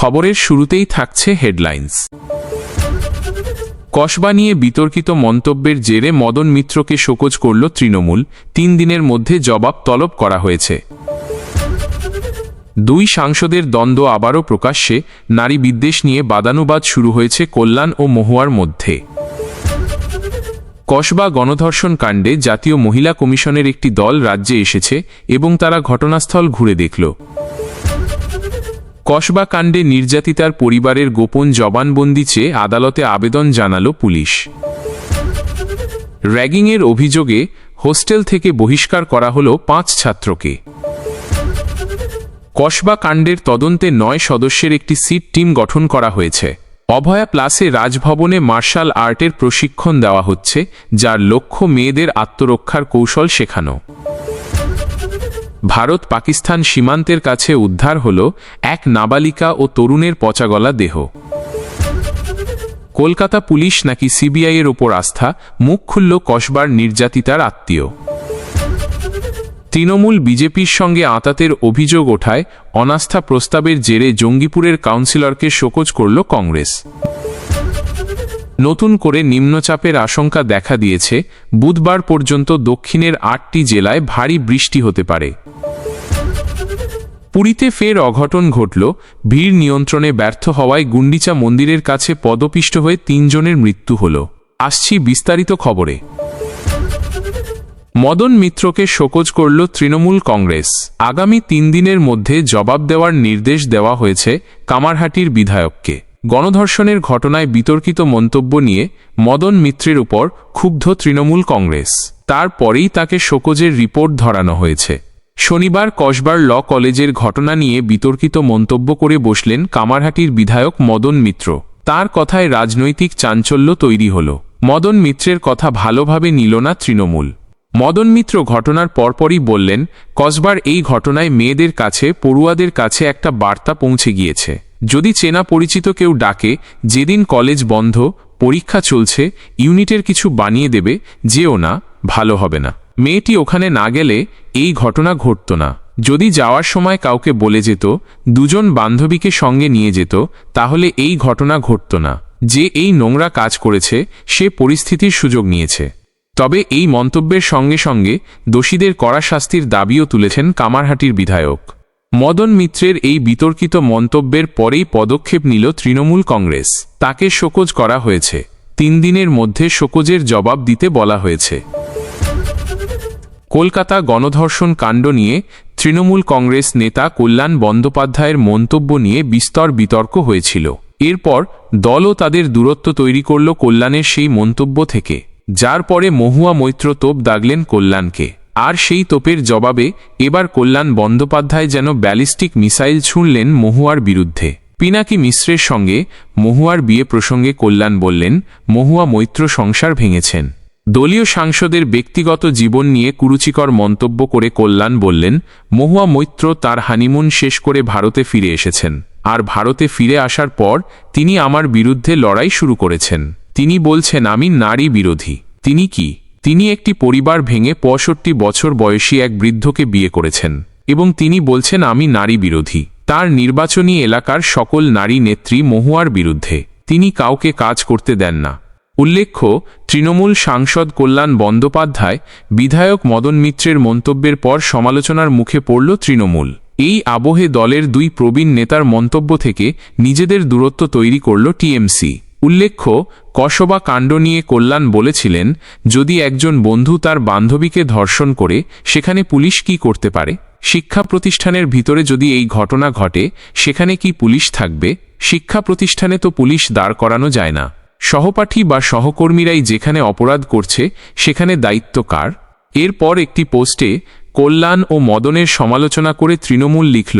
খবরের শুরুতেই থাকছে হেডলাইন্স। কসবা নিয়ে বিতর্কিত মন্তব্যের জেরে মদন মিত্রকে শোকজ করল তৃণমূল। 3 দিনের মধ্যে জবাব তলব করা হয়েছে। 2 সাংসদের দ্বন্দ্ব আবারও প্রকাশ্যে। নারী বিদ্বেষ নিয়ে বাদানুবাদ শুরু হয়েছে কল্যাণ ও মহুয়ার মধ্যে। কসবা গণধর্ষণ কাণ্ডে জাতীয় মহিলা কমিশনের একটি দল রাজ্যে এসেছে এবং তারা ঘটনাস্থল ঘুরে দেখল। কসবা কাণ্ডে নির্যাতিতার পরিবারের গোপন জবানবন্দি চেয়ে আদালতে আবেদন জানালো পুলিশ। র্যাগিংয়ের অভিযোগে হোস্টেল থেকে বহিষ্কার করা হলো 5 ছাত্রকে। কসবা কাণ্ডের তদন্তে 9 সদস্যের একটি সিট টিম গঠন করা হয়েছে। অভয়া প্লাসে রাজভবনে মার্শাল আর্টের প্রশিক্ষণ দেওয়া হচ্ছে, যার লক্ষ্য মেয়েদের আত্মরক্ষার কৌশল শেখানো। ভারত পাকিস্তান সীমান্তের কাছে উদ্ধার হল এক নাবালিকা ও তরুণের পচাগলা দেহ। কলকাতা পুলিশ নাকি সিবিআইয়ের ওপর আস্থা, মুখ খুলল কসবার নির্যাতিতার আত্মীয়। তৃণমূল বিজেপির সঙ্গে আঁতাতের অভিযোগ ওঠায় অনাস্থা প্রস্তাবের জেরে জঙ্গিপুরের কাউন্সিলরকে শোকজ করল কংগ্রেস। নতুন করে নিম্নচাপের আশঙ্কা দেখা দিয়েছে। বুধবার পর্যন্ত দক্ষিণের 8টি জেলায় ভারী বৃষ্টি হতে পারে। পুরীতে ফের অঘটন ঘটল। ভিড় নিয়ন্ত্রণে ব্যর্থ হওয়ায় গুন্ডিচা মন্দিরের কাছে পদপিষ্ট হয়ে 3 জনের মৃত্যু হল। আসছি বিস্তারিত খবরে। মদন মিত্রকে শোকজ করল তৃণমূল কংগ্রেস। আগামী 3 দিনের মধ্যে জবাব দেওয়ার নির্দেশ দেওয়া হয়েছে কামারহাটির বিধায়ককে। গণধর্ষণের ঘটনায় বিতর্কিত মন্তব্য নিয়ে মদন মিত্রের উপর ক্ষুব্ধ তৃণমূল কংগ্রেস। তারপরেই তাকে শোকজের রিপোর্ট ধরানো হয়েছে। শনিবার কসবার ল কলেজের ঘটনা নিয়ে বিতর্কিত মন্তব্য করে বসলেন কামারহাটির বিধায়ক মদন মিত্র। তার কথায় রাজনৈতিক চাঞ্চল্য তৈরি হল। মদন মিত্রের কথা ভালোভাবে নিল না তৃণমূল। মদন মিত্র ঘটনার পরপরই বললেন, কসবার এই ঘটনায় মেয়েদের কাছে, পড়ুয়াদের কাছে একটা বার্তা পৌঁছে গিয়েছে। যদি চেনা পরিচিত কেউ ডাকে, যেদিন কলেজ বন্ধ, পরীক্ষা চলছে, ইউনিটের কিছু বানিয়ে দেবে, যেও না, ভালো হবে না। মেয়েটি ওখানে না গেলে এই ঘটনা ঘটত না। যদি যাওয়ার সময় কাউকে বলে যেত, 2 জন বান্ধবীকে সঙ্গে নিয়ে যেত, তাহলে এই ঘটনা ঘটত না। যে এই নোংরা কাজ করেছে সে পরিস্থিতির সুযোগ নিয়েছে। তবে এই মন্তব্যের সঙ্গে সঙ্গে দোষীদের কড়া শাস্তির দাবিও তুলেছেন কামারহাটির বিধায়ক। মদন মিত্রের এই বিতর্কিত মন্তব্যের পরেই পদক্ষেপ নিল তৃণমূল কংগ্রেস। তাকে শোকজ করা হয়েছে। 3 দিনের মধ্যে শোকজের জবাব দিতে বলা হয়েছে। কলকাতা গণধর্ষণ কাণ্ড নিয়ে তৃণমূল কংগ্রেস নেতা কল্যাণ বন্দ্যোপাধ্যায়ের মন্তব্য নিয়ে বিস্তর বিতর্ক হয়েছিল। এরপর দলও তাদের দূরত্ব তৈরি করল কল্যাণের সেই মন্তব্য থেকে, যার পরে মহুয়া মৈত্র তোপ দাগলেন কল্যাণকে। আর সেই তোপের জবাবে এবার কল্যাণ বন্দ্যোপাধ্যায় যেন ব্যালিস্টিক মিসাইল ছুঁড়লেন মহুয়ার বিরুদ্ধে। পিনাকি মিশ্রের সঙ্গে মহুয়ার বিয়ে প্রসঙ্গে কল্যাণ বললেন, মহুয়া মৈত্র সংসার ভেঙেছেন। দলীয় সাংসদের ব্যক্তিগত জীবন নিয়ে কুরুচিকর মন্তব্য করে কল্যাণ বললেন, মহুয়া মৈত্র তার হানিমুন শেষ করে ভারতে ফিরে এসেছেন, আর ভারতে ফিরে আসার পর তিনি আমার বিরুদ্ধে লড়াই শুরু করেছেন। তিনি বলছেন আমি নারী বিরোধী। তিনি কি? তিনি একটি পরিবার ভেঙে 65 বছর বয়সী এক বৃদ্ধকে বিয়ে করেছেন এবং তিনি বলছেন আমি নারী বিরোধী। তার নির্বাচনী এলাকার সকল নারী নেত্রী মহুয়ার বিরুদ্ধে। তিনি কাউকে কাজ করতে দেন না। উল্লেখ্য, তৃণমূল সাংসদ কল্যাণ বন্দ্যোপাধ্যায় বিধায়ক মদন মিত্রের মন্তব্যের পর সমালোচনার মুখে পড়ল তৃণমূল। এই আবহে দলের 2 প্রবীণ নেতার মন্তব্য থেকে নিজেদের দূরত্ব তৈরি করল টিএমসি। উল্লেখ্য, কসবা কাণ্ড নিয়ে কল্যাণ বলেছিলেন, যদি একজন বন্ধু তার বান্ধবীকে ধর্ষণ করে, সেখানে পুলিশ কি করতে পারে? শিক্ষা প্রতিষ্ঠানের ভিতরে যদি এই ঘটনা ঘটে, সেখানে কি পুলিশ থাকবে? শিক্ষা প্রতিষ্ঠানে তো পুলিশ দাঁড় করানো যায় না। সহপাঠী বা সহকর্মীরাই যেখানে অপরাধ করছে, সেখানে দায়িত্ব কার? এরপর একটি পোস্টে কল্যাণ ও মদনের সমালোচনা করে তৃণমূল লিখল,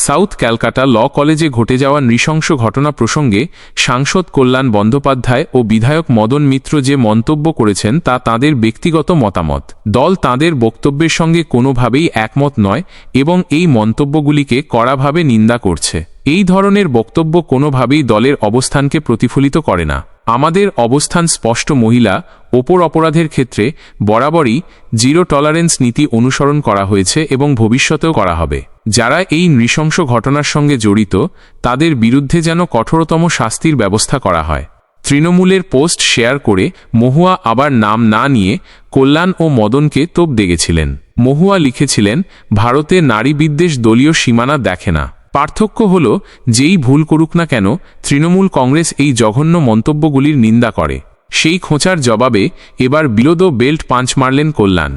সাউথ ক্যালকাটা ল কলেজে ঘটে যাওয়া নৃশংস ঘটনা প্রসঙ্গে সাংসদ কল্যাণ বন্দ্যোপাধ্যায় ও বিধায়ক মদন মিত্র যে মন্তব্য করেছেন তা তাঁদের ব্যক্তিগত মতামত। দল তাঁদের বক্তব্যের সঙ্গে কোনোভাবেই একমত নয় এবং এই মন্তব্যগুলিকে কড়াভাবে নিন্দা করছে। এই ধরনের বক্তব্য কোনোভাবেই দলের অবস্থানকে প্রতিফলিত করে না। আমাদের অবস্থান স্পষ্ট, মহিলা ওপর অপরাধের ক্ষেত্রে বরাবরই জিরো টলারেন্স নীতি অনুসরণ করা হয়েছে এবং ভবিষ্যতেও করা হবে। যারা এই নৃশংস ঘটনার সঙ্গে জড়িত তাদের বিরুদ্ধে যেন কঠোরতম শাস্তির ব্যবস্থা করা হয়। তৃণমূলের পোস্ট শেয়ার করে মহুয়া আবার নাম না নিয়ে কল্যাণ ও মদনকে তোপ দেগেছিলেন। মহুয়া লিখেছিলেন, ভারতে নারী বিদ্বেষ দলীয় সীমানা দেখে না। পার্থক্য হল, যেই ভুল করুক না কেন তৃণমূল কংগ্রেস এই জঘন্য মন্তব্যগুলির নিন্দা করে। সেই খোঁচার জবাবে এবার বিলো দ্য বেল্ট পাঞ্চ মারলেন কল্যাণ।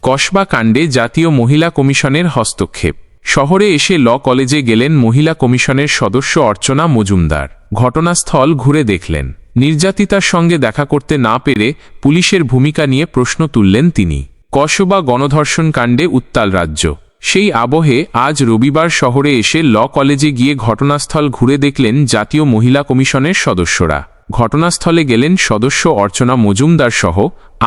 কসবা কাণ্ডে জাতীয় মহিলা কমিশনের হস্তক্ষেপ। শহরে এসে ল কলেজে গেলেন মহিলা কমিশনের সদস্য অর্চনা মজুমদার। ঘটনাস্থল ঘুরে দেখলেন। নির্যাতিতার সঙ্গে দেখা করতে না পেরে পুলিশের ভূমিকা নিয়ে প্রশ্ন তুললেন তিনি। কসবা গণধর্ষণ কাণ্ডে উত্তাল রাজ্য। সেই আবহে আজ রবিবার শহরে এসে ল কলেজে গিয়ে ঘটনাস্থল ঘুরে দেখলেন জাতীয় মহিলা কমিশনের সদস্যরা। ঘটনাস্থলে গেলেন সদস্য অর্চনা মজুমদার সহ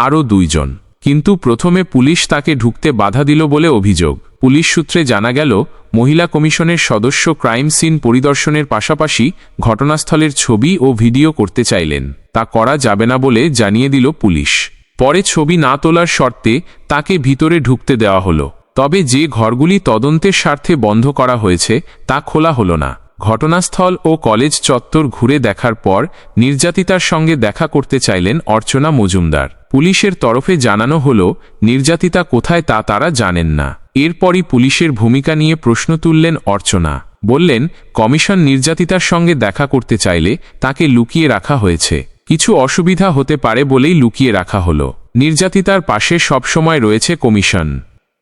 আরও 2 জন। কিন্তু প্রথমে পুলিশ তাকে ঢুকতে বাধা দিল বলে অভিযোগ। পুলিশ সূত্রে জানা গেল, মহিলা কমিশনের সদস্য ক্রাইম সিন পরিদর্শনের পাশাপাশি ঘটনাস্থলের ছবি ও ভিডিও করতে চাইলেন। তা করা যাবে না বলে জানিয়ে দিল পুলিশ। পরে ছবি না তোলার শর্তে তাকে ভিতরে ঢুকতে দেওয়া হলো। তবে যে ঘরগুলি তদন্তের স্বার্থে বন্ধ করা হয়েছে তা খোলা হলো না। ঘটনাস্থল ও কলেজ চত্বর ঘুরে দেখার পর নির্যাতিতার সঙ্গে দেখা করতে চাইলেন অর্চনা মজুমদার। পুলিশের তরফে জানানো হলো, নির্যাতিতা কোথায় তা তারা জানেন না। এরপরই পুলিশের ভূমিকা নিয়ে প্রশ্ন তুললেন অর্চনা। বললেন, কমিশন নির্যাতিতার সঙ্গে দেখা করতে চাইলে তাকে লুকিয়ে রাখা হয়েছে। কিছু অসুবিধা হতে পারে বলেই লুকিয়ে রাখা হলো। নির্যাতিতার পাশে সবসময় রয়েছে কমিশন।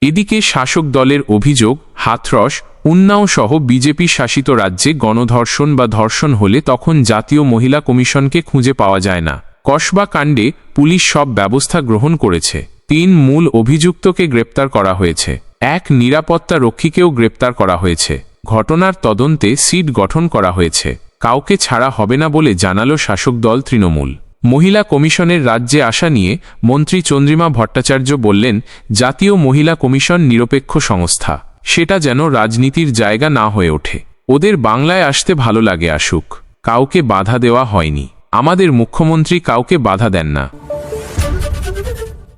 এদিকে শাসক দলের অভিযোগ, হাথরস, উন্নাও সহ বিজেপি শাসিত রাজ্যে গণধর্ষণ বা ধর্ষণ হলে তখন জাতীয় মহিলা কমিশনকে খুঁজে পাওয়া যায় না। কসবা কাণ্ডে পুলিশ সব ব্যবস্থা গ্রহণ করেছে। 3 মূল অভিযুক্তকে গ্রেপ্তার করা হয়েছে। 1 নিরাপত্তা রক্ষীকেও গ্রেপ্তার করা হয়েছে। ঘটনার তদন্তে সিট গঠন করা হয়েছে। কাউকে ছাড়া হবে না বলে জানালো শাসক দল তৃণমূল। মহিলা কমিশনের রাজ্যে আসা নিয়ে মন্ত্রী চন্দ্রিমা ভট্টাচার্য বললেন, জাতীয় মহিলা কমিশন নিরপেক্ষ সংস্থা। সেটা যেন রাজনীতির জায়গা না হয়ে ওঠে। ওদের বাংলায় আসতে ভালো লাগে, আসুক। কাউকে বাধা দেওয়া হয়নি। আমাদের মুখ্যমন্ত্রী কাউকে বাধা দেন না।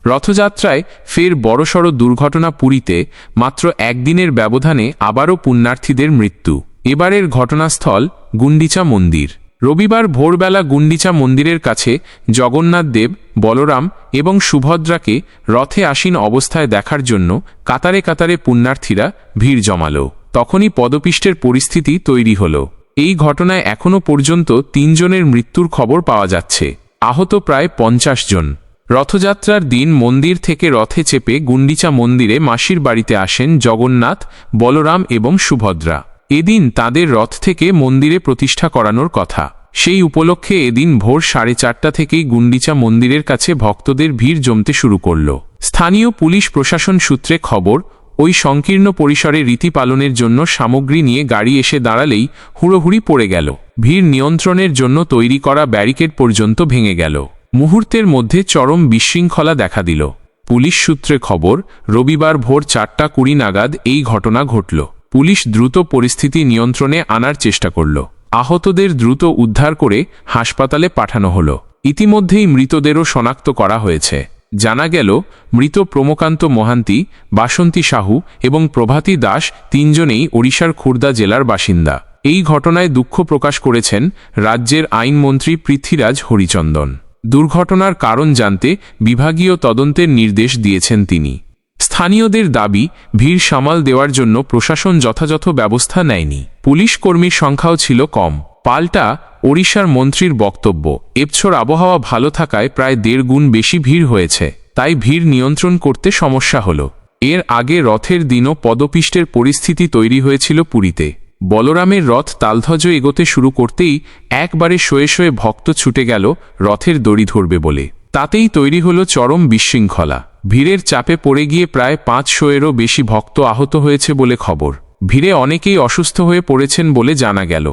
রথযাত্রায় ফের বড়সড় দুর্ঘটনা। পুরীতে মাত্র একদিনের ব্যবধানে আবারও পুণ্যার্থীদের মৃত্যু। এবারের ঘটনাস্থল গুন্ডিচা মন্দির। রবিবার ভোরবেলা গুন্ডিচা মন্দিরের কাছে জগন্নাথ দেব, বলরাম এবং সুভদ্রাকে রথে আসীন অবস্থায় দেখার জন্য কাতারে কাতারে পুণ্যার্থীরা ভিড় জমাল। তখনই পদপিষ্টের পরিস্থিতি তৈরি হল। এই ঘটনায় এখনও পর্যন্ত 3 জনের মৃত্যুর খবর পাওয়া যাচ্ছে। আহত প্রায় 50 জন। রথযাত্রার দিন মন্দির থেকে রথে চেপে গুন্ডিচা মন্দিরে মাসির বাড়িতে আসেন জগন্নাথ, বলরাম এবং সুভদ্রা। এদিন তাদের রথ থেকে মন্দিরে প্রতিষ্ঠা করানোর কথা। সেই উপলক্ষে এদিন ভোর 4:30 থেকেই গুন্ডিচা মন্দিরের কাছে ভক্তদের ভিড় জমতে শুরু করল। স্থানীয় পুলিশ প্রশাসন সূত্রে খবর, ওই সংকীর্ণ পরিসরে রীতি পালনের জন্য সামগ্রী নিয়ে গাড়ি এসে দাঁড়ালেই হুড়োহুড়ি পড়ে গেল। ভিড় নিয়ন্ত্রণের জন্য তৈরি করা ব্যারিকেড পর্যন্ত ভেঙে গেল। মুহূর্তের মধ্যে চরম বিশৃঙ্খলা দেখা দিল। পুলিশ সূত্রে খবর, রবিবার ভোর 4:20 নাগাদ এই ঘটনা ঘটল। পুলিশ দ্রুত পরিস্থিতি নিয়ন্ত্রণে আনার চেষ্টা করল। আহতদের দ্রুত উদ্ধার করে হাসপাতালে পাঠানো হলো। ইতিমধ্যেই মৃতদেরও শনাক্ত করা হয়েছে। জানা গেল, মৃত প্রমকান্ত মহান্তি, বাসন্তী সাহু এবং প্রভাতী দাস 3 জনেই ওড়িশার খুর্দা জেলার বাসিন্দা। এই ঘটনায় দুঃখ প্রকাশ করেছেন রাজ্যের আইনমন্ত্রী পৃথ্বীরাজ হরিচন্দন। দুর্ঘটনার কারণ জানতে বিভাগীয় তদন্তের নির্দেশ দিয়েছেন তিনি। স্থানীয়দের দাবি, ভিড় সামাল দেওয়ার জন্য প্রশাসন যথাযথ ব্যবস্থা নেয়নি। পুলিশ কর্মীর সংখ্যাও ছিল কম। পাল্টা ওড়িশার মন্ত্রীর বক্তব্য, এবছর আবহাওয়া ভালো থাকায় প্রায় 1.5 গুণ বেশি ভিড় হয়েছে, তাই ভিড় নিয়ন্ত্রণ করতে সমস্যা হলো। এর আগে রথের দিনও পদপিষ্টের পরিস্থিতি তৈরি হয়েছিল পুরীতে। বলরামের রথ তালধ্বজ এগোতে শুরু করতেই একবারে শোয়ে শোয়ে ভক্ত ছুটে গেল রথের দড়ি ধরবে বলে। তাতেই তৈরি হলো চরম বিশৃঙ্খলা। ভিড়ের চাপে পড়ে গিয়ে প্রায় 500-এরও বেশি ভক্ত আহত হয়েছে বলে খবর। ভিড়ে অনেকেই অসুস্থ হয়ে পড়েছেন বলে জানা গেল।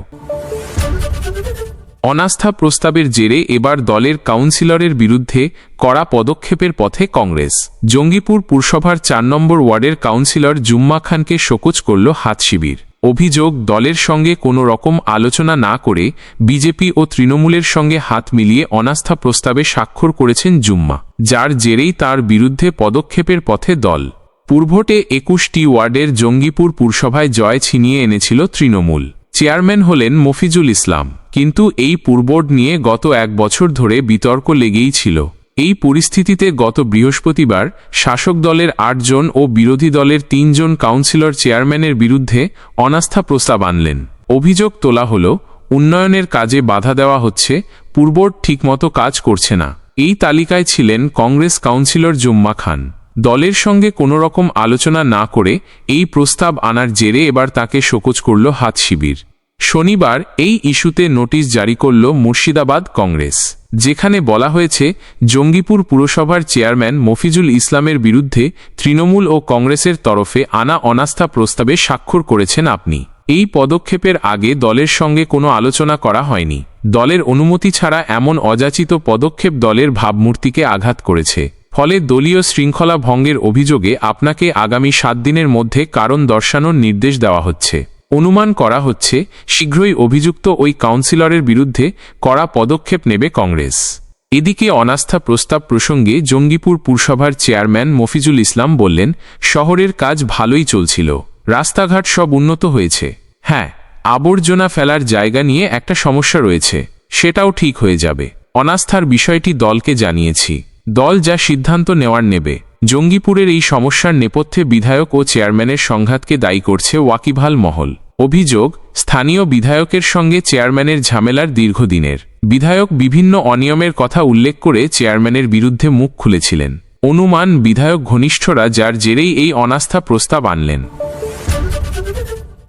অনাস্থা প্রস্তাবের জেরে এবার দলের কাউন্সিলরের বিরুদ্ধে কড়া পদক্ষেপের পথে কংগ্রেস। জঙ্গিপুর পুরসভার 4 নম্বর ওয়ার্ডের কাউন্সিলর জুম্মা খানকে শোকজ করল হাত শিবির। অভিযোগ, দলের সঙ্গে কোনো রকম আলোচনা না করে বিজেপি ও তৃণমূলের সঙ্গে হাত মিলিয়ে অনাস্থা প্রস্তাবে স্বাক্ষর করেছেন জুম্মা, যার জেরেই তার বিরুদ্ধে পদক্ষেপের পথে দল। পুরভোটে 21টি ওয়ার্ডের জঙ্গিপুর পুরসভায় জয় ছিনিয়ে এনেছিল তৃণমূল। চেয়ারম্যান হলেন মফিজুল ইসলাম। কিন্তু এই পুরবোর্ড নিয়ে গত 1 বছর ধরে বিতর্ক লেগেই ছিল। এই পরিস্থিতিতে গত বৃহস্পতিবার শাসক দলের 8 জন ও বিরোধী দলের 3 জন কাউন্সিলর চেয়ারম্যানের বিরুদ্ধে অনাস্থা প্রস্তাব আনলেন। অভিযোগ তোলা হল, উন্নয়নের কাজে বাধা দেওয়া হচ্ছে, পুরবোর্ড ঠিকমতো কাজ করছে না। এই তালিকায় ছিলেন কংগ্রেস কাউন্সিলর জুম্মা খান। দলের সঙ্গে কোনো রকম আলোচনা না করে এই প্রস্তাব আনার জেরে এবার তাকে শোকজ করল হাত শিবির। শনিবার এই ইস্যুতে নোটিশ জারি করল মুর্শিদাবাদ কংগ্রেস, যেখানে বলা হয়েছে জঙ্গিপুর পুরসভার চেয়ারম্যান মফিজুল ইসলামের বিরুদ্ধে তৃণমূল ও কংগ্রেসের তরফে আনা অনাস্থা প্রস্তাবে স্বাক্ষর করেছেন আপনি। এই পদক্ষেপের আগে দলের সঙ্গে কোনো আলোচনা করা হয়নি। দলের অনুমতি ছাড়া এমন অযাচিত পদক্ষেপ দলের ভাবমূর্তিকে আঘাত করেছে। ফলে দলীয় শৃঙ্খলা ভঙ্গের অভিযোগে আপনাকে আগামী 7 দিনের মধ্যে কারণ দর্শানোর নির্দেশ দেওয়া হচ্ছে। অনুমান করা হচ্ছে শীঘ্রই অভিযুক্ত ওই কাউন্সিলরের বিরুদ্ধে কড়া পদক্ষেপ নেবে কংগ্রেস। এদিকে অনাস্থা প্রস্তাব প্রসঙ্গে জঙ্গিপুর পুরসভার চেয়ারম্যান মফিজুল ইসলাম বললেন, শহরের কাজ ভালোই চলছিল, রাস্তাঘাট সব উন্নত হয়েছে। হ্যাঁ, আবর্জনা ফেলার জায়গা নিয়ে একটা সমস্যা রয়েছে, সেটাও ঠিক হয়ে যাবে। অনাস্থার বিষয়টি দলকে জানিয়েছি, দল যা সিদ্ধান্ত নেওয়ার নেবে। জঙ্গিপুরের এই সমস্যার নেপথ্যে বিধায়ক ও চেয়ারম্যানের সংঘাতকে দায়ী করছে ওয়াকিবহাল মহল। অভিযোগ, স্থানীয় বিধায়কের সঙ্গে চেয়ারম্যানের ঝামেলার দীর্ঘদিনের। বিধায়ক বিভিন্ন অনিয়মের কথা উল্লেখ করে চেয়ারম্যানের বিরুদ্ধে মুখ খুলেছিলেন। অনুমান, বিধায়ক ঘনিষ্ঠরা যার জেরেই এই অনাস্থা প্রস্তাব আনলেন।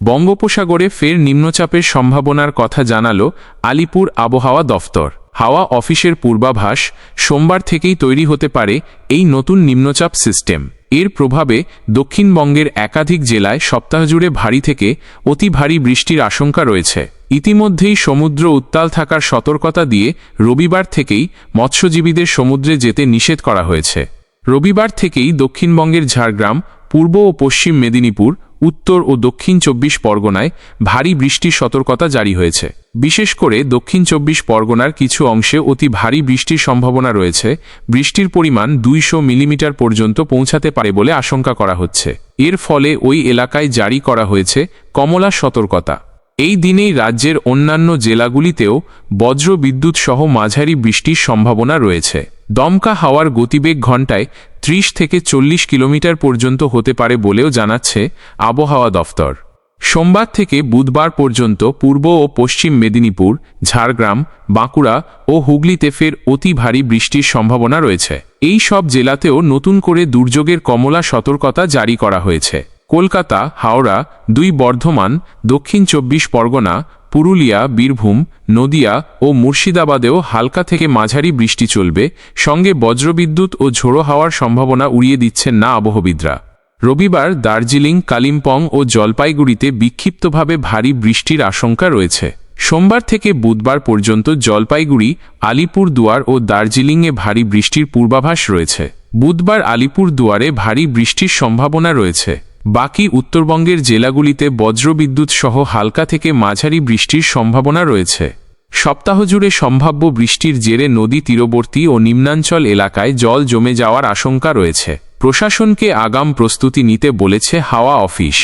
বঙ্গোপসাগরে ফের নিম্নচাপের সম্ভাবনার কথা জানালো আলিপুর আবহাওয়া দফতর। হাওয়া অফিসের পূর্বাভাস, সোমবার থেকেই তৈরি হতে পারে এই নতুন নিম্নচাপ সিস্টেম। এর প্রভাবে দক্ষিণবঙ্গের একাধিক জেলায় সপ্তাহজুড়ে ভারী থেকে অতি ভারী বৃষ্টির আশঙ্কা রয়েছে। ইতিমধ্যেই সমুদ্র উত্তাল থাকার সতর্কতা দিয়ে রবিবার থেকেই মৎস্যজীবীদের সমুদ্রে যেতে নিষেধ করা হয়েছে। রবিবার থেকেই দক্ষিণবঙ্গের ঝাড়গ্রাম, পূর্ব ও পশ্চিম মেদিনীপুর, উত্তর ও দক্ষিণ 24 পরগনায় ভারী বৃষ্টির সতর্কতা জারি হয়েছে। বিশেষ করে দক্ষিণ 24 পরগনার কিছু অংশে অতি ভারী বৃষ্টির সম্ভাবনা রয়েছে। বৃষ্টির পরিমাণ 200 মিলিমিটার পর্যন্ত পৌঁছাতে পারে বলে আশঙ্কা করা হচ্ছে। এর ফলে ওই এলাকায় জারি করা হয়েছে কমলা সতর্কতা। এই দিনেই রাজ্যের অন্যান্য জেলাগুলিতেও বজ্র বিদ্যুৎ সহ মাঝারি বৃষ্টির সম্ভাবনা রয়েছে। দমকা হাওয়ার গতিবেগ ঘণ্টায় 30 থেকে 40 কিলোমিটার পর্যন্ত হতে পারে বলেও জানাচ্ছে আবহাওয়া দফতর। সোমবার থেকে বুধবার পর্যন্ত পূর্ব ও পশ্চিম মেদিনীপুর, ঝাড়গ্রাম, বাঁকুড়া ও হুগলিতে ফের অতি ভারী বৃষ্টির সম্ভাবনা রয়েছে। এই সব জেলাতেও নতুন করে দুর্যোগের কমলা সতর্কতা জারি করা হয়েছে। কলকাতা, হাওড়া, 2 বর্ধমান, দক্ষিণ 24 পরগনা, পুরুলিয়া, বীরভূম, নদিয়া ও মুর্শিদাবাদেও হালকা থেকে মাঝারি বৃষ্টি চলবে। সঙ্গে বজ্রবিদ্যুৎ ও ঝোড়ো হাওয়ার সম্ভাবনা উড়িয়ে দিচ্ছেন না আবহবিদরা। রবিবার দার্জিলিং, কালিম্পং ও জলপাইগুড়িতে বিক্ষিপ্তভাবে ভারী বৃষ্টির আশঙ্কা রয়েছে। সোমবার থেকে বুধবার পর্যন্ত জলপাইগুড়ি, আলিপুর দুয়ার ও দার্জিলিংয়ে ভারী বৃষ্টির পূর্বাভাস রয়েছে। বুধবার আলিপুর দুয়ারে ভারী বৃষ্টির সম্ভাবনা রয়েছে। বাকি উত্তরবঙ্গের জেলাগুলিতে বজ্রবিদ্যুৎ সহ হালকা থেকে মাঝারি বৃষ্টির সম্ভাবনা রয়েছে। সপ্তাহজুড়ে সম্ভাব্য বৃষ্টির জেরে নদী তীরবর্তী ও নিম্নাঞ্চল এলাকায় জল জমে যাওয়ার আশঙ্কা রয়েছে। প্রশাসনকে আগাম প্রস্তুতি নিতে বলেছে হাওয়া অফিস।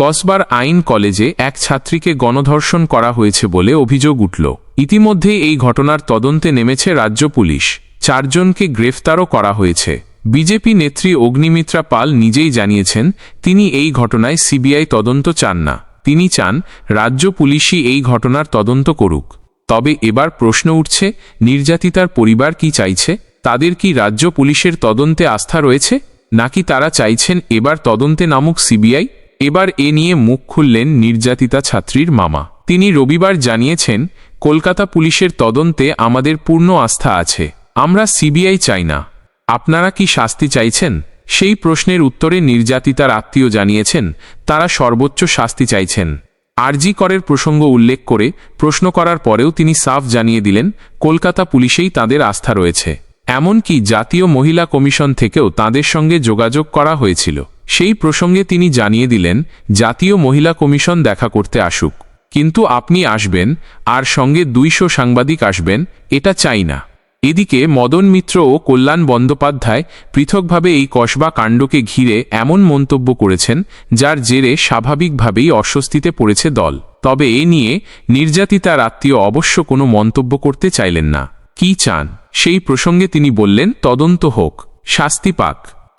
কসবার আইন কলেজে এক ছাত্রীকে গণধর্ষণ করা হয়েছে বলে অভিযোগ উঠল। ইতিমধ্যেই এই ঘটনার তদন্তে নেমেছে রাজ্য পুলিশ। 4 জনকে গ্রেফতারও করা হয়েছে। বিজেপি নেত্রী অগ্নিমিত্রা পাল নিজেই জানিয়েছেন তিনি এই ঘটনায় সিবিআই তদন্ত চান না। তিনি চান রাজ্য পুলিশই এই ঘটনার তদন্ত করুক। তবে এবার প্রশ্ন উঠছে, নির্যাতিতার পরিবার কি চাইছে? তাদের কি রাজ্য পুলিশের তদন্তে আস্থা রয়েছে, নাকি তারা চাইছেন এবার তদন্তে নামুক সিবিআই? এবার এ নিয়ে মুখ খুললেন নির্যাতিতা ছাত্রীর মামা। তিনি রবিবার জানিয়েছেন, কলকাতা পুলিশের তদন্তে আমাদের পূর্ণ আস্থা আছে, আমরা সিবিআই চাই না। আপনারা কি শাস্তি চাইছেন? সেই প্রশ্নের উত্তরে নির্যাতিতার আত্মীয় জানিয়েছেন তারা সর্বোচ্চ শাস্তি চাইছেন। আরজি করের প্রসঙ্গ উল্লেখ করে প্রশ্ন করার পরেও তিনি সাফ জানিয়ে দিলেন কলকাতা পুলিশেই তাদের আস্থা রয়েছে। এমনকি জাতীয় মহিলা কমিশন থেকেও তাদের সঙ্গে যোগাযোগ করা হয়েছিল। সেই প্রসঙ্গে তিনি জানিয়ে দিলেন, জাতীয় মহিলা কমিশন দেখা করতে আসুক, কিন্তু আপনি আসবেন আর সঙ্গে 200 সাংবাদিক আসবেন, এটা চাই না। এদিকে মদন মিত্র ও কল্যাণ বন্দ্যোপাধ্যায় পৃথকভাবে এই কসবা কাণ্ডকে ঘিরে এমন মন্তব্য করেছেন, যার জেরে স্বাভাবিকভাবেই অস্বস্তিতে পড়েছে দল। তবে এ নিয়ে নির্যাতিতার আত্মীয় অবশ্য কোনো মন্তব্য করতে চাইলেন না। কি চান সেই প্রসঙ্গে তিনি বললেন, তদন্ত হোক, শাস্তি পাক।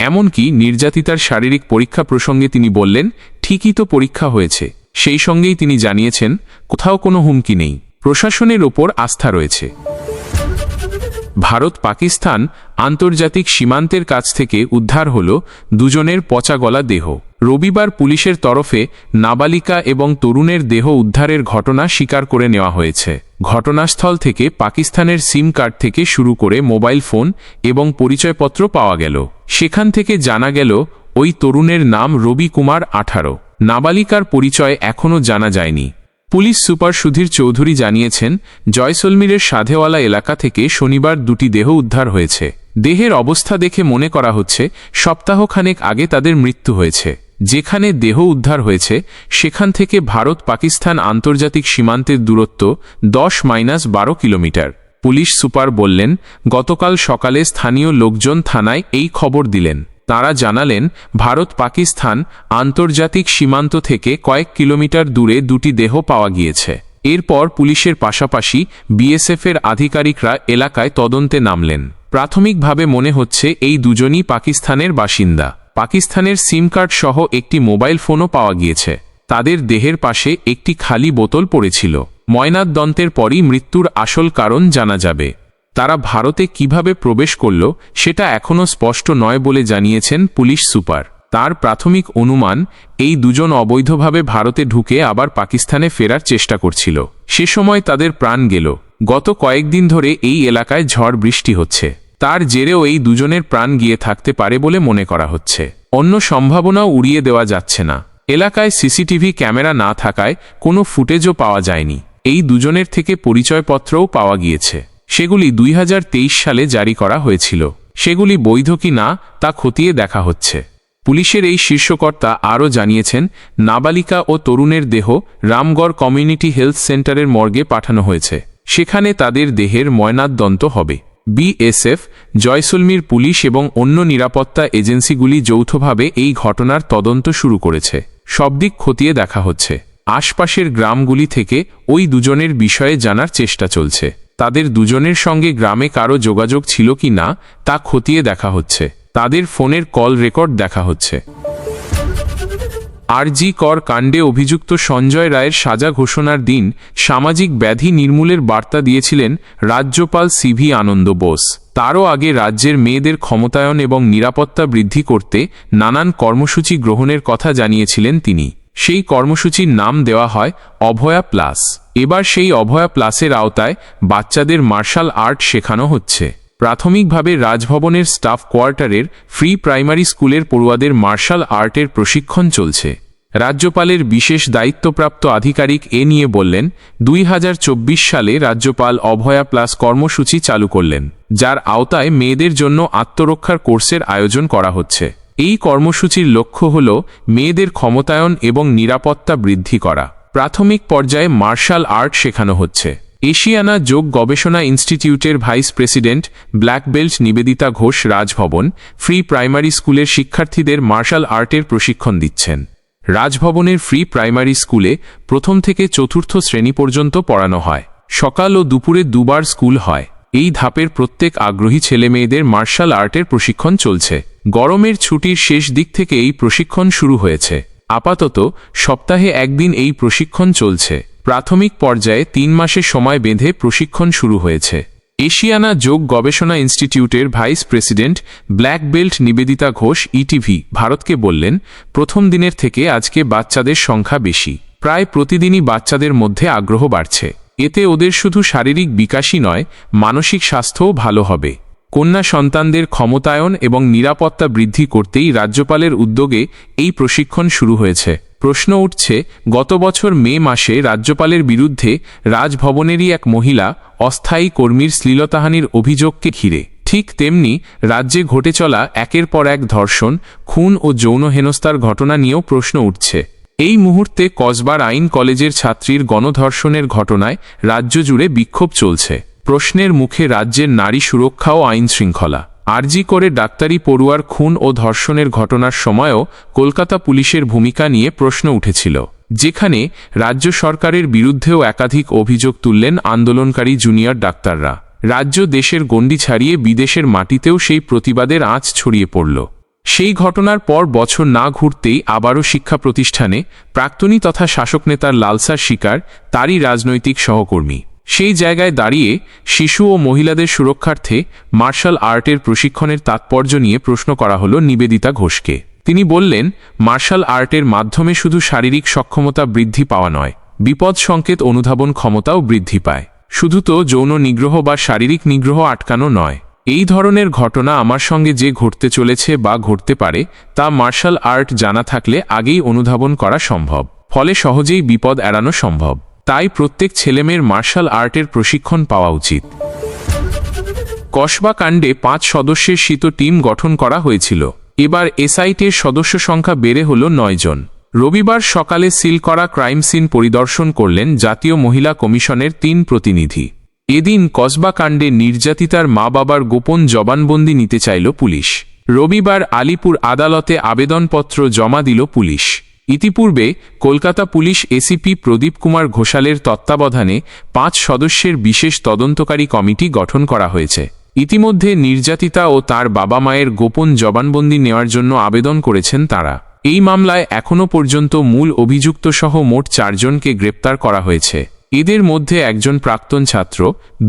এমনকি নির্যাতিতার শারীরিক পরীক্ষা প্রসঙ্গে তিনি বললেন, ঠিকই তো পরীক্ষা হয়েছে। সেই সঙ্গেই তিনি জানিয়েছেন, কোথাও কোনো হুমকি নেই, প্রশাসনের ওপর আস্থা রয়েছে। ভারত পাকিস্তান আন্তর্জাতিক সীমান্তের কাছ থেকে উদ্ধার হল দুজনের পচা গলা দেহ। রবিবার পুলিশের তরফে নাবালিকা এবং তরুণের দেহ উদ্ধারের ঘটনা স্বীকার করে নেওয়া হয়েছে। ঘটনাস্থল থেকে পাকিস্তানের সিম কার্ড থেকে শুরু করে মোবাইল ফোন এবং পরিচয়পত্র পাওয়া গেল। সেখান থেকে জানা গেল ওই তরুণের নাম রবি কুমার 18। নাবালিকার পরিচয় এখনও জানা যায়নি। পুলিশ সুপার সুধীর চৌধুরী জানিয়েছেন, জয়সলমীরের সাধেওয়ালা এলাকা থেকে শনিবার 2টি দেহ উদ্ধার হয়েছে। দেহের অবস্থা দেখে মনে করা হচ্ছে সপ্তাহখানেক আগে তাদের মৃত্যু হয়েছে। যেখানে দেহ উদ্ধার হয়েছে সেখান থেকে ভারত পাকিস্তান আন্তর্জাতিক সীমান্তের দূরত্ব 10-12 কিলোমিটার। পুলিশ সুপার বললেন, গতকাল সকালে স্থানীয় লোকজন থানায় এই খবর দিলেন। তারা জানালেন, ভারত পাকিস্তান আন্তর্জাতিক সীমান্ত থেকে কয়েক কিলোমিটার দূরে 2টি দেহ পাওয়া গিয়েছে। এরপর পুলিশের পাশাপাশি বিএসএফের আধিকারিকরা এলাকায় তদন্তে নামলেন। প্রাথমিকভাবে মনে হচ্ছে এই দুজনই পাকিস্তানের বাসিন্দা। পাকিস্তানের সিম কার্ড সহ একটি মোবাইল ফোনও পাওয়া গিয়েছে। তাদের দেহের পাশে একটি খালি বোতল পড়েছিল। ময়নাতদন্তের পরই মৃত্যুর আসল কারণ জানা যাবে। তারা ভারতে কিভাবে প্রবেশ করল সেটা এখনও স্পষ্ট নয় বলে জানিয়েছেন পুলিশ সুপার। তার প্রাথমিক অনুমান, এই দুজন অবৈধভাবে ভারতে ঢুকে আবার পাকিস্তানে ফেরার চেষ্টা করছিল। সে সময় তাদের প্রাণ গেল। গত কয়েকদিন ধরে এই এলাকায় ঝড় বৃষ্টি হচ্ছে, তার জেরেও এই দুজনের প্রাণ গিয়ে থাকতে পারে বলে মনে করা হচ্ছে। অন্য সম্ভাবনাও উড়িয়ে দেওয়া যাচ্ছে না। এলাকায় সিসিটিভি ক্যামেরা না থাকায় কোনো ফুটেজও পাওয়া যায়নি। এই দুজনের থেকে পরিচয়পত্রও পাওয়া গিয়েছে। সেগুলি 2023 সালে জারি করা হয়েছিল। সেগুলি বৈধ কি না তা খতিয়ে দেখা হচ্ছে। পুলিশের এই শীর্ষকর্তা আরও জানিয়েছেন, নাবালিকা ও তরুণের দেহ রামগড় কমিউনিটি হেলথ সেন্টারের মর্গে পাঠানো হয়েছে। সেখানে তাদের দেহের ময়নাতদন্ত হবে। বিএসএফ, জয়সলমীর পুলিশ এবং অন্য নিরাপত্তা এজেন্সিগুলি যৌথভাবে এই ঘটনার তদন্ত শুরু করেছে। সব দিক খতিয়ে দেখা হচ্ছে। আশপাশের গ্রামগুলি থেকে ওই দুজনের বিষয়ে জানার চেষ্টা চলছে। তাদের দুজনের সঙ্গে গ্রামে কারো যোগাযোগ ছিল কি না তা খতিয়ে দেখা হচ্ছে। তাদের ফোনের কল রেকর্ড দেখা হচ্ছে। আরজি কর কাণ্ডে অভিযুক্ত সঞ্জয় রায়ের সাজা ঘোষণার দিন সামাজিক ব্যাধি নির্মূলের বার্তা দিয়েছিলেন রাজ্যপাল সিভি আনন্দ বোস। তারও আগে রাজ্যের মেয়েদের ক্ষমতায়ন এবং নিরাপত্তা বৃদ্ধি করতে নানান কর্মসূচি গ্রহণের কথা জানিয়েছিলেন তিনি। সেই কর্মসূচির নাম দেওয়া হয় অভয়া প্লাস। এবার সেই অভয়া প্লাসের আওতায় বাচ্চাদের মার্শাল আর্ট শেখানো হচ্ছে। প্রাথমিকভাবে রাজভবনের স্টাফ কোয়ার্টারের ফ্রি প্রাইমারি স্কুলের পড়ুয়াদের মার্শাল আর্টের প্রশিক্ষণ চলছে। রাজ্যপালের বিশেষ দায়িত্বপ্রাপ্ত আধিকারিক এ নিয়ে বললেন, 2024 সালে রাজ্যপাল অভয়া প্লাস কর্মসূচি চালু করলেন, যার আওতায় মেয়েদের জন্য আত্মরক্ষার কোর্সের আয়োজন করা হচ্ছে। এই কর্মসূচির লক্ষ্য হল মেয়েদের ক্ষমতায়ন এবং নিরাপত্তা বৃদ্ধি করা। প্রাথমিক পর্যায়ে মার্শাল আর্ট শেখানো হচ্ছে। এশিয়ানা যোগ গবেষণা ইনস্টিটিউটের vice president black belt Nivedita Ghosh Raj Bhavan free primary স্কুলের শিক্ষার্থীদের মার্শাল আর্টের প্রশিক্ষণ দিচ্ছেন। রাজভবনের ফ্রি প্রাইমারি স্কুলে প্রথম থেকে চতুর্থ শ্রেণী পর্যন্ত পড়ানো হয়। সকাল ও দুপুরে দুবার স্কুল হয়। এই ধাপের প্রত্যেক আগ্রহী ছেলেমেয়েদের মার্শাল আর্টের প্রশিক্ষণ চলছে। গরমের ছুটির শেষ দিক থেকে এই প্রশিক্ষণ শুরু হয়েছে। আপাতত সপ্তাহে একদিন এই প্রশিক্ষণ চলছে। প্রাথমিক পর্যায়ে 3 মাসের সময় বেঁধে প্রশিক্ষণ শুরু হয়েছে। এশিয়ানা যোগ গবেষণা ইনস্টিটিউটের vice president black belt Nivedita Ghosh ETV ভারতকে বললেন, প্রথম দিনের থেকে আজকে বাচ্চাদের সংখ্যা বেশি। প্রায় প্রতিদিনই বাচ্চাদের মধ্যে আগ্রহ বাড়ছে। এতে ওদের শুধু শারীরিক বিকাশই নয়, মানসিক স্বাস্থ্যও ভালো হবে। কন্যা সন্তানদের ক্ষমতায়ন এবং নিরাপত্তা বৃদ্ধি করতেই রাজ্যপালের উদ্যোগে এই প্রশিক্ষণ শুরু হয়েছে। প্রশ্ন উঠছে, গত বছর মে মাসে রাজ্যপালের বিরুদ্ধে রাজভবনেরই এক মহিলা অস্থায়ী কর্মীর শ্লীলতাহানির অভিযোগকে ঘিরে। ঠিক তেমনি রাজ্যে ঘটে চলা একের পর এক ধর্ষণ, খুন ও যৌন হেনস্থার ঘটনা নিয়েও প্রশ্ন উঠছে। এই মুহূর্তে কসবার আইন কলেজের ছাত্রীর গণধর্ষণের ঘটনায় রাজ্য জুড়ে বিক্ষোভ চলছে। প্রশ্নের মুখে রাজ্যের নারী সুরক্ষা ও আইন শৃঙ্খলা। আরজি করে ডাক্তারি পড়ুয়ার খুন ও ধর্ষণের ঘটনার সময়ও কলকাতা পুলিশের ভূমিকা নিয়ে প্রশ্ন উঠেছিল, যেখানে রাজ্য সরকারের বিরুদ্ধেও একাধিক অভিযোগ তুললেন আন্দোলনকারী জুনিয়র ডাক্তাররা। রাজ্য দেশের গণ্ডি ছাড়িয়ে বিদেশের মাটিতেও সেই প্রতিবাদের আঁচ ছড়িয়ে পড়ল। সেই ঘটনার পর বছর না ঘুরতেই আবারও শিক্ষা প্রতিষ্ঠানে প্রাক্তনী তথা শাসক নেতার লালসার শিকার তারই রাজনৈতিক সহকর্মী। সেই জায়গায় দাঁড়িয়ে শিশু ও মহিলাদের সুরক্ষার্থে মার্শাল আর্টের প্রশিক্ষণের তাৎপর্য নিয়ে প্রশ্ন করা হল নিবেদিতা ঘোষকে। তিনি বললেন, মার্শাল আর্টের মাধ্যমে শুধু শারীরিক সক্ষমতা বৃদ্ধি পাওয়া নয়, বিপদ সংকেত অনুধাবন ক্ষমতাও বৃদ্ধি পায়। শুধু তো যৌন নিগ্রহ বা শারীরিক নিগ্রহ আটকানো নয়। এই ধরনের ঘটনা আমার সঙ্গে যে ঘটতে চলেছে বা ঘটতে পারে তা মার্শাল আর্ট জানা থাকলে আগেই অনুধাবন করা সম্ভব, ফলে সহজেই বিপদ এড়ানো সম্ভব। তাই প্রত্যেক ছেলেমেয়ের মার্শাল আর্টের প্রশিক্ষণ পাওয়া উচিত। কসবা কাণ্ডে 5 সদস্যের শীত টিম গঠন করা হয়েছিল। এবার এসআইটির সদস্য সংখ্যা বেড়ে হল 9 জন। রবিবার সকালে সিল করা ক্রাইম সিন পরিদর্শন করলেন জাতীয় মহিলা কমিশনের 3 প্রতিনিধি। এদিন কসবা কাণ্ডে নির্যাতিতার মা বাবার গোপন জবানবন্দি নিতে চাইল পুলিশ। রবিবার আলিপুর আদালতে আবেদনপত্র জমা দিল পুলিশ। ইতিপূর্বে কলকাতা পুলিশ এসিপি প্রদীপ কুমার ঘোষালের তত্ত্বাবধানে 5 সদস্যের বিশেষ তদন্তকারী কমিটি গঠন করা হয়েছে। ইতিমধ্যে নির্যাতিতা ও তার বাবা মায়ের গোপন জবানবন্দি নেওয়ার জন্য আবেদন করেছেন তারা। এই মামলায় এখনও পর্যন্ত মূল অভিযুক্ত সহ মোট 4 জনকে গ্রেপ্তার করা হয়েছে। এদের মধ্যে একজন প্রাক্তন ছাত্র,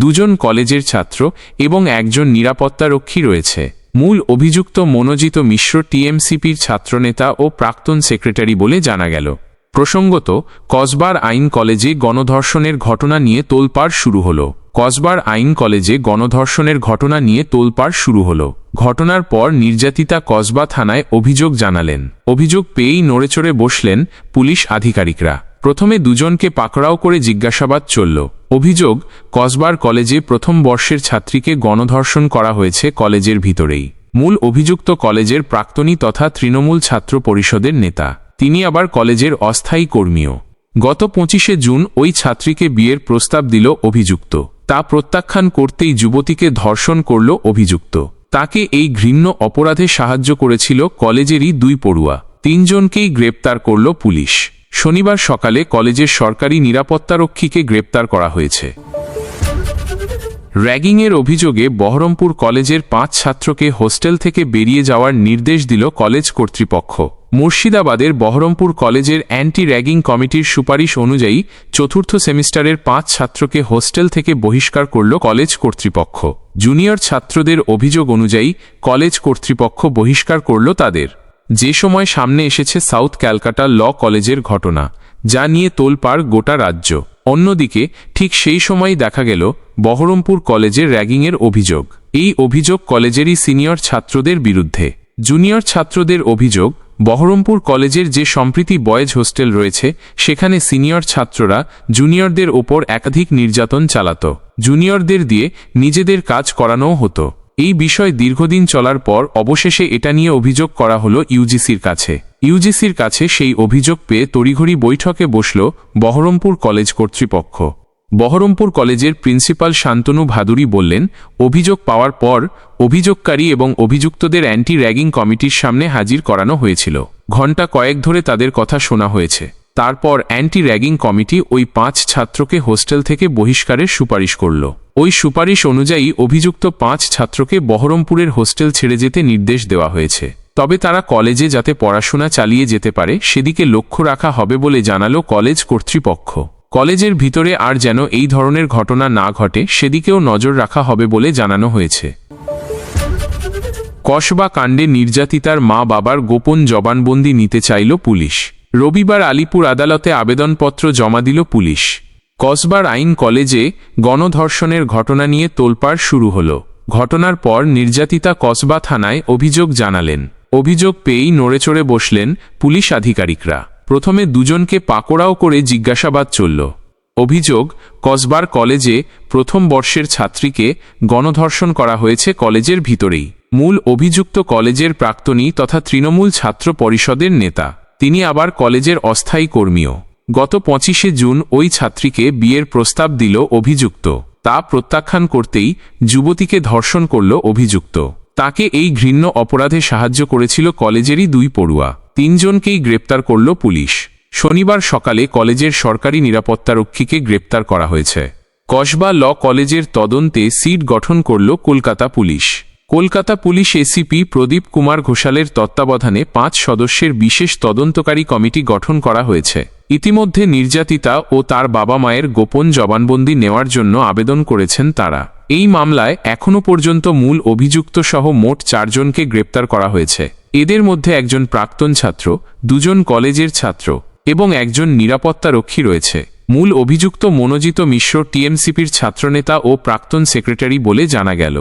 2 জন কলেজের ছাত্র এবং একজন নিরাপত্তারক্ষী রয়েছে। মূল অভিযুক্ত মনোজিত মিশ্র টিএমসিপির ছাত্রনেতা ও প্রাক্তন সেক্রেটারি বলে জানা গেল। প্রসঙ্গত, কসবার আইন কলেজে গণধর্ষণের ঘটনা নিয়ে তোলপাড় শুরু হল। কসবার আইন কলেজে গণধর্ষণের ঘটনা নিয়ে তোলপাড় শুরু হল। ঘটনার পর নির্যাতিতা কসবা থানায় অভিযোগ জানালেন। অভিযোগ পেয়েই নড়েচড়ে বসলেন পুলিশ আধিকারিকরা। প্রথমে 2 জনকে পাকড়াও করে জিজ্ঞাসাবাদ চলল। অভিযোগ, কসবার কলেজে প্রথম বর্ষের ছাত্রীকে গণধর্ষণ করা হয়েছে কলেজের ভিতরেই। মূল অভিযুক্ত কলেজের প্রাক্তনী তথা তৃণমূল ছাত্র পরিষদের নেতা। তিনি আবার কলেজের অস্থায়ী কর্মীও। গত 25শে জুন ওই ছাত্রীকে বিয়ের প্রস্তাব দিল অভিযুক্ত। তা প্রত্যাখ্যান করতেই যুবতীকে ধর্ষণ করল অভিযুক্ত। তাকে এই ঘৃণ্য অপরাধে সাহায্য করেছিল কলেজেরই 2 পড়ুয়া। 3 জনকেই গ্রেপ্তার করল পুলিশ। শনিবার সকালে কলেজের সরকারি নিরাপত্তারক্ষীকে গ্রেপ্তার করা হয়েছে। র্যাগিংয়ের অভিযোগে বহরমপুর কলেজের 5 ছাত্রকে হোস্টেল থেকে বেরিয়ে যাওয়ার নির্দেশ দিল কলেজ কর্তৃপক্ষ। মুর্শিদাবাদের বহরমপুর কলেজের অ্যান্টি র্যাগিং কমিটির সুপারিশ অনুযায়ী 4র্থ সেমিস্টারের 5 ছাত্রকে হোস্টেল থেকে বহিষ্কার করল কলেজ কর্তৃপক্ষ। জুনিয়র ছাত্রদের অভিযোগ অনুযায়ী কলেজ কর্তৃপক্ষ বহিষ্কার করল তাদের। যে সময় সামনে এসেছে সাউথ ক্যালকাটা ল কলেজের ঘটনা, যা নিয়ে তোলপাড় গোটা রাজ্য। অন্যদিকে ঠিক সেই সময়ই দেখা গেল বহরমপুর কলেজের র্যাগিংয়ের অভিযোগ। এই অভিযোগ কলেজেরই সিনিয়র ছাত্রদের বিরুদ্ধে। জুনিয়র ছাত্রদের অভিযোগ, বহরমপুর কলেজের যে সম্প্রীতি বয়েজ হোস্টেল রয়েছে সেখানে সিনিয়র ছাত্ররা জুনিয়রদের ওপর একাধিক নির্যাতন চালাত। জুনিয়রদের দিয়ে নিজেদের কাজ করানোও হতো। এই বিষয় দীর্ঘদিন চলার পর অবশেষে এটা নিয়ে অভিযোগ করা হলো ইউজিসির কাছে। ইউজিসির কাছে সেই অভিযোগ পেয়ে তড়িঘড়ি বৈঠকে বসল বহরমপুর কলেজ কর্তৃপক্ষ। বহরমপুর কলেজের প্রিন্সিপাল শান্তনু ভাদুরী বললেন, অভিযোগ পাওয়ার পর অভিযোগকারী এবং অভিযুক্তদের অ্যান্টি র্যাগিং কমিটির সামনে হাজির করানো হয়েছিল। ঘণ্টা কয়েক ধরে তাদের কথা শোনা হয়েছে। তারপর অ্যান্টি র্যাগিং কমিটি ওই 5 ছাত্রকে হোস্টেল থেকে বহিষ্কারের সুপারিশ করল। ওই সুপারিশ অনুযায়ী অভিযুক্ত 5 ছাত্রকে বহরমপুরের হোস্টেল ছেড়ে যেতে নির্দেশ দেওয়া হয়েছে। তবে তারা কলেজে যাতে পড়াশোনা চালিয়ে যেতে পারে সেদিকে লক্ষ্য রাখা হবে বলে জানালো কলেজ কর্তৃপক্ষ। কলেজের ভিতরে আর যেন এই ধরনের ঘটনা না ঘটে সেদিকেও নজর রাখা হবে বলে জানানো হয়েছে। কসবা কাণ্ডে নির্যাতিতার মা বাবার গোপন জবানবন্দি নিতে চাইল পুলিশ। রবিবার আলিপুর আদালতে আবেদনপত্র জমা দিল পুলিশ। কসবার আইন কলেজে গণধর্ষণের ঘটনা নিয়ে তোলপাড় শুরু হল। ঘটনার পর নির্যাতিতা কসবা থানায় অভিযোগ জানালেন। অভিযোগ পেয়েই নড়েচড়ে বসলেন পুলিশ আধিকারিকরা। প্রথমে 2 জনকে পাকড়াও করে জিজ্ঞাসাবাদ চলল। অভিযোগ, কসবার কলেজে প্রথম বর্ষের ছাত্রীকে গণধর্ষণ করা হয়েছে কলেজের ভিতরেই। মূল অভিযুক্ত কলেজের প্রাক্তনী তথা তৃণমূল ছাত্র পরিষদের নেতা। তিনি আবার কলেজের অস্থায়ী কর্মীও। গত 25শে জুন ওই ছাত্রীকে বিয়ের প্রস্তাব দিল অভিযুক্ত। তা প্রত্যাখ্যান করতেই যুবতীকে ধর্ষণ করল অভিযুক্ত। তাকে এই ঘৃণ্য অপরাধে সাহায্য করেছিল কলেজেরই 2 পড়ুয়া। 3 জনকেই গ্রেপ্তার করল পুলিশ। শনিবার সকালে কলেজের সরকারি নিরাপত্তারক্ষীকে গ্রেপ্তার করা হয়েছে। কসবা ল কলেজের তদন্তে সিট গঠন করল Kolkata police. Kolkata police ACP Pradip Kumar ঘোষালের তত্ত্বাবধানে 5 সদস্যের বিশেষ তদন্তকারী কমিটি গঠন করা হয়েছে। ইতিমধ্যে নির্যাতিতা ও তার বাবা মায়ের গোপন জবানবন্দি নেওয়ার জন্য আবেদন করেছেন তারা। এই মামলায় এখনও পর্যন্ত মূল অভিযুক্ত সহ মোট 4 জনকে গ্রেপ্তার করা হয়েছে। এদের মধ্যে একজন প্রাক্তন ছাত্র, 2 জন কলেজের ছাত্র এবং একজন নিরাপত্তারক্ষী রয়েছে। মূল অভিযুক্ত মনোজিত মিশ্র টিএমসিপির ছাত্রনেতা ও প্রাক্তন সেক্রেটারি বলে জানা গেল।